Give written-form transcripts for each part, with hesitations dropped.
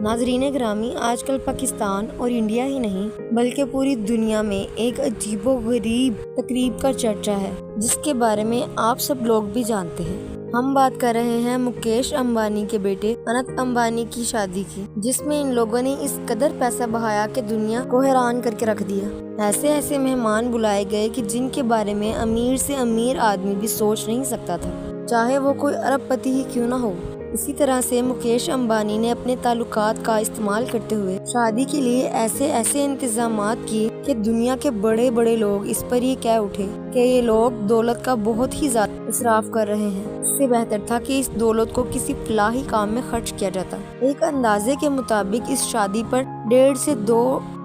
ناظرین گرامی، آج کل پاکستان اور انڈیا ہی نہیں بلکہ پوری دنیا میں ایک عجیب و غریب تقریب کا چرچا ہے جس کے بارے میں آپ سب لوگ بھی جانتے ہیں۔ ہم بات کر رہے ہیں مکیش امبانی کے بیٹے انت امبانی کی شادی کی، جس میں ان لوگوں نے اس قدر پیسہ بہایا کہ دنیا کو حیران کر کے رکھ دیا۔ ایسے مہمان بلائے گئے کہ جن کے بارے میں امیر سے امیر آدمی بھی سوچ نہیں سکتا تھا، چاہے وہ کوئی ارب پتی ہی کیوں نہ ہو۔ اسی طرح سے مکیش امبانی نے اپنے تعلقات کا استعمال کرتے ہوئے شادی کے لیے ایسے انتظامات کیے کہ دنیا کے بڑے بڑے لوگ اس پر یہ کہہ اٹھے کہ یہ لوگ دولت کا بہت ہی زیادہ اسراف کر رہے ہیں۔ اس سے بہتر تھا کہ اس دولت کو کسی فلاحی کام میں خرچ کیا جاتا۔ ایک اندازے کے مطابق اس شادی پر 1.5 سے 2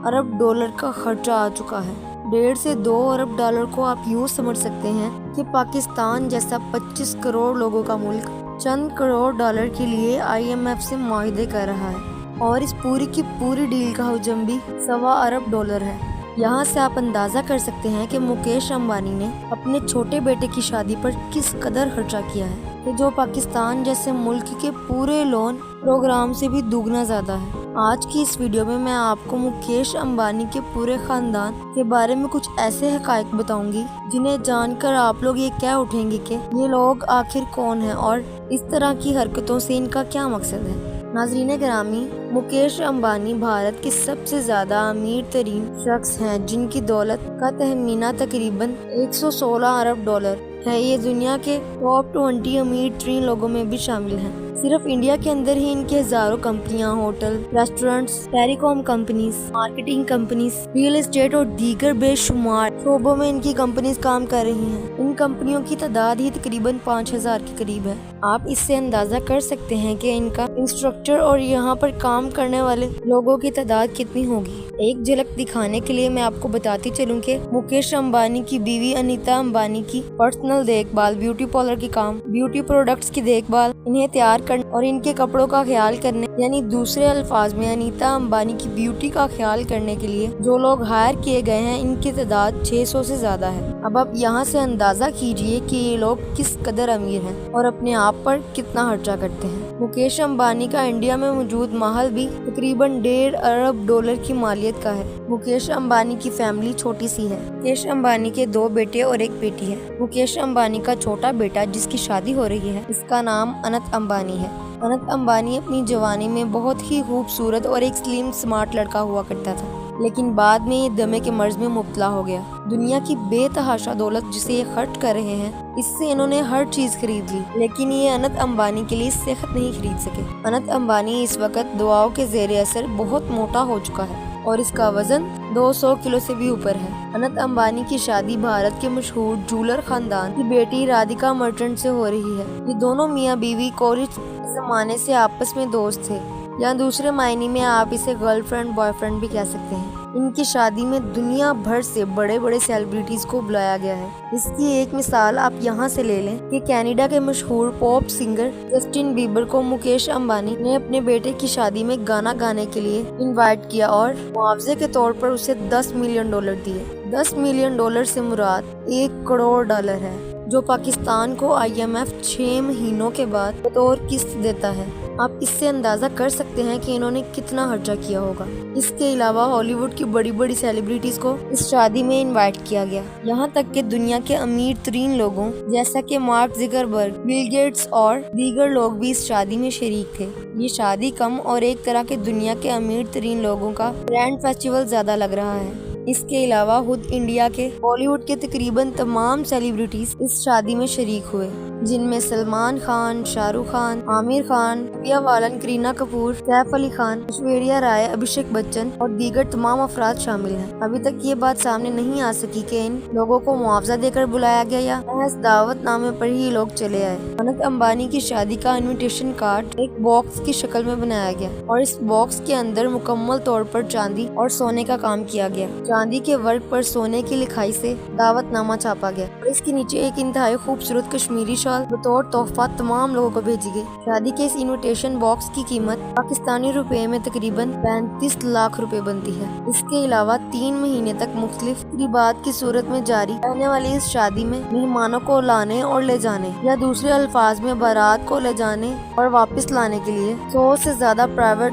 ارب ڈالر کا خرچہ آ چکا ہے۔ 1.5 سے 2 ارب ڈالر کو آپ یوں سمجھ سکتے ہیں کہ پاکستان جیسا 25 کروڑ لوگوں کا ملک چند کروڑ ڈالر کے لیے IMF سے معاہدے کر رہا ہے، اور اس پوری کی پوری ڈیل کا حجم بھی 1.25 ارب ڈالر ہے۔ یہاں سے آپ اندازہ کر سکتے ہیں کہ مکیش امبانی نے اپنے چھوٹے بیٹے کی شادی پر کس قدر خرچہ کیا ہے، کہ جو پاکستان جیسے ملک کے پورے لون پروگرام سے بھی دوگنا زیادہ ہے۔ آج کی اس ویڈیو میں آپ کو مکیش امبانی کے پورے خاندان کے بارے میں کچھ ایسے حقائق بتاؤں گی جنہیں جان کر آپ لوگ یہ کہہ اٹھیں گے کہ یہ لوگ آخر کون ہیں اور اس طرح کی حرکتوں سے ان کا کیا مقصد ہے۔ ناظرین گرامی، مکیش امبانی بھارت کے سب سے زیادہ امیر ترین شخص ہیں، جن کی دولت کا تخمینہ تقریباً 116 ارب ڈالر ہے۔ یہ دنیا کے ٹاپ 20 امیر ترین لوگوں میں بھی شامل ہیں۔ صرف انڈیا کے اندر ہی ان کے ہزاروں کمپنیاں، hotel, restaurants, telecom companies, marketing companies, real estate اور دیگر بے شمار شعبوں میں ان کی کمپنیز کام کر رہی ہیں۔ ان کمپنیوں کی تعداد ہی تقریباً 5000 کے قریب ہے۔ آپ اس سے اندازہ کر سکتے ہیں کہ ان کا انفراسٹرکچر اور یہاں پر کام کرنے والے لوگوں کی تعداد کتنی ہوگی۔ ایک جھلک دکھانے کے لیے میں آپ کو بتاتی چلوں کہ مکیش امبانی کی بیوی انیتا امبانی کی پرسنل دیکھ بھال، بیوٹی پارلر کی کام، بیوٹی پروڈکٹس کی دیکھ بھال، انہیں تیار کرنے اور ان کے کپڑوں کا خیال کرنے، یعنی دوسرے الفاظ میں انیتا امبانی کی بیوٹی کا خیال کرنے کے لیے جو لوگ ہائر کیے گئے ہیں، ان کی تعداد 600 سے زیادہ ہے۔ اب آپ یہاں سے اندازہ کیجئے کہ یہ لوگ کس قدر امیر ہیں اور اپنے آپ پر کتنا خرچہ کرتے ہیں۔ مکیش امبانی کا انڈیا میں موجود محل بھی تقریباً 1.5 ارب ڈالر کی مالیت کا ہے۔ مکیش امبانی کی فیملی چھوٹی سی ہے۔ مکیش امبانی کے 2 بیٹے اور 1 بیٹی ہے۔ مکیش امبانی کا چھوٹا بیٹا جس کی شادی ہو رہی ہے، اس کا نام انت امبانی ہے۔ انت امبانی اپنی جوانی میں بہت ہی خوبصورت اور ایک سلیم سمارٹ لڑکا ہوا کرتا تھا، لیکن بعد میں یہ دمے کے مرض میں مبتلا ہو گیا۔ دنیا کی بے تحاشا دولت جسے یہ خرچ کر رہے ہیں، اس سے انہوں نے ہر چیز خرید لی، لیکن یہ انت امبانی کے لیے صحت نہیں خرید سکے۔ انت امبانی اس وقت دواؤں کے زیر اثر بہت موٹا ہو چکا ہے اور اس کا وزن 200 کلو سے بھی اوپر ہے۔ انت امبانی کی شادی بھارت کے مشہور جولر خاندان کی بیٹی رادھیکا مرچنٹ سے ہو رہی ہے۔ یہ دونوں میاں بیوی کالج کے زمانے سے آپس میں دوست تھے، یا دوسرے معنی میں آپ اسے گرل فرینڈ بوائے فرینڈ بھی کہہ سکتے ہیں۔ ان کی شادی میں دنیا بھر سے بڑے سیلیبریٹیز کو بلایا گیا ہے۔ اس کی ایک مثال آپ یہاں سے لے لیں کہ کینیڈا کے مشہور پاپ سنگر جسٹن بیبر کو مکیش امبانی نے اپنے بیٹے کی شادی میں گانا گانے کے لیے انوائٹ کیا اور معاوضے کے طور پر اسے $10 ملین دیے۔ $10 ملین سے مراد 1 کروڑ ڈالر ہے، جو پاکستان کو IMF 6 مہینوں کے بعد بطور قسط دیتا ہے۔ آپ اس سے اندازہ کر سکتے ہیں کہ انہوں نے کتنا خرچہ کیا ہوگا۔ اس کے علاوہ ہالی ووڈ کی بڑی سیلیبریٹیز کو اس شادی میں انوائٹ کیا گیا، یہاں تک کہ دنیا کے امیر ترین لوگوں جیسا کہ مارک زکربرگ، بل گیٹس اور دیگر لوگ بھی اس شادی میں شریک تھے۔ یہ شادی کم اور ایک طرح کے دنیا کے امیر ترین لوگوں کا گرینڈ فیسٹیول زیادہ لگ رہا ہے۔ اس کے علاوہ خود انڈیا کے بالی ووڈ کے تقریباً تمام سیلیبریٹیز اس شادی میں شریک ہوئے، جن میں سلمان خان، شاہ رخ خان، عامر خان، پریا بالن، کرینہ کپور، سیف علی خان، ایشوریہ رائے، ابھیشیک بچن اور دیگر تمام افراد شامل ہیں۔ ابھی تک یہ بات سامنے نہیں آ سکی کہ ان لوگوں کو معاوضہ دے کر بلایا گیا یا محض دعوت نامے پر ہی لوگ چلے آئے۔ انت امبانی کی شادی کا انویٹیشن کارڈ ایک باکس کی شکل میں بنایا گیا اور اس باکس کے اندر مکمل طور پر چاندی اور سونے کا کام کیا گیا۔ چاندی کے ورق پر سونے کی لکھائی سے دعوت نامہ چھاپا گیا اور اس کے نیچے ایک انتہائی خوبصورت کشمیری شال بطور تحفہ تمام لوگوں کو بھیجی گئی۔ شادی کے اس انویٹیشن باکس کی قیمت پاکستانی روپے میں تقریباً 35 لاکھ روپے بنتی ہے۔ اس کے علاوہ 3 مہینے تک مختلف تقریبات کی صورت میں جاری رہنے والی اس شادی میں مہمانوں کو لانے اور لے جانے، یا دوسرے الفاظ میں بارات کو لے جانے اور واپس لانے کے لیے 100 سے زیادہ پرائیویٹ